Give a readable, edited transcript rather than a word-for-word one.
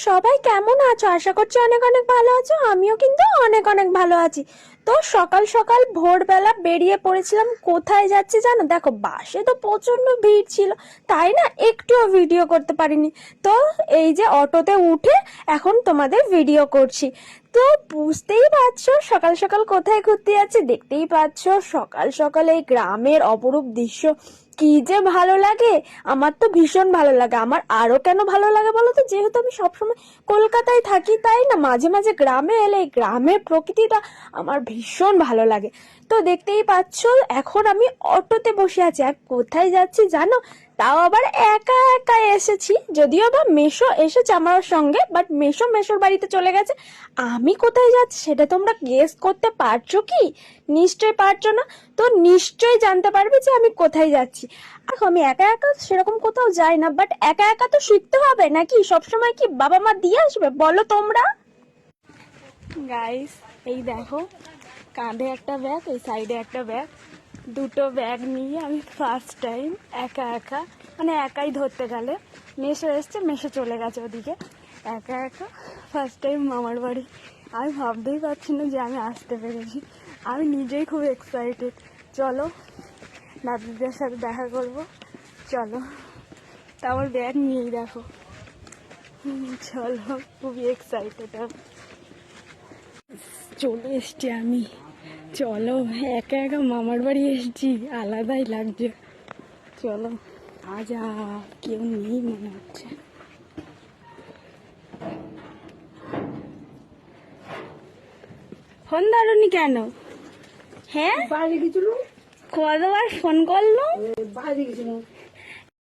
সবাই কেমন আছো? আশা করছি অনেক অনেক ভালো আছো। আমিও কিন্তু অনেক অনেক ভালো আছি। তো সকাল সকাল ভোরবেলা বেরিয়ে পড়েছিলাম। কোথায় যাচ্ছি জানো? দেখো, বাসে তো প্রচন্ড ভিড় ছিল, তাই না একটুও ভিডিও করতে পারিনি। তো এই যে অটোতে উঠে এখন তোমাদের ভিডিও করছি। তো বুঝতেই পারছো সকাল সকাল কোথায় ঘুরতে যাচ্ছি। দেখতেই পাচ্ছো সকাল সকাল এই গ্রামের অপরূপ দৃশ্য কি যে ভালো লাগে। আমার তো ভীষণ ভালো লাগে। আমার আরো কেন ভালো লাগে বলো তো? যেহেতু আমি সবসময় কলকাতায় থাকি, তাই না মাঝে মাঝে গ্রামে এলে এই গ্রামের প্রকৃতিটা আমার ভীষণ ভালো লাগে। তো দেখতেই পাচ্ছো এখন আমি অটোতে বসে আছি। আর কোথায় যাচ্ছি জানো? তাও আবার একা একা এসেছি। যদিও বা মেশো এসেছে আমার সঙ্গে, বাট মেশোর বাড়িতে চলে গেছে। আমি কোথায় যাচ্ছি সেটা তোমরা গেস করতে পারছো কি? নিশ্চয়ই পারছো না। তো নিশ্চয়ই জানতে পারবে যে আমি কোথায় যাচ্ছি। দেখো, আমি একা একা সেরকম কোথাও যাই না, বাট একা একা তো শিখতে হবে নাকি? সবসময় কি বাবা মা দিয়ে আসবে বলো তোমরা? গাইস, এই দেখো, কাঁধে একটা ব্যাগ, এই সাইডে একটা ব্যাগ, দুটো ব্যাগ নিয়ে আমি ফার্স্ট টাইম একা একা, মানে একাই ধরতে গেলে। মেশো এসছে, মেশো চলে গেছে ওদিকে। একা একা ফার্স্ট টাইম মামার বাড়ি। আমি ভাবতেই পারছি না যে আমি আসতে পেরেছি। আমি নিজেই খুব এক্সাইটেড। চলো দাদুদের সাথে দেখা করব, চলো। তা আমার ব্যাগ নিয়েই দেখো। চলো, খুবই এক্সাইটেড। চলে এসছি আমি। চলো, একা একা মামার বাড়ি এসছি, আলাদাই লাগছে। চলো, আজা কেউ নেই মনে হচ্ছে। ফোন ধরুনি কেন? হ্যাঁ, বাইরে গেছিল, কতবার ফোন করলো? বাইরে গেছিল।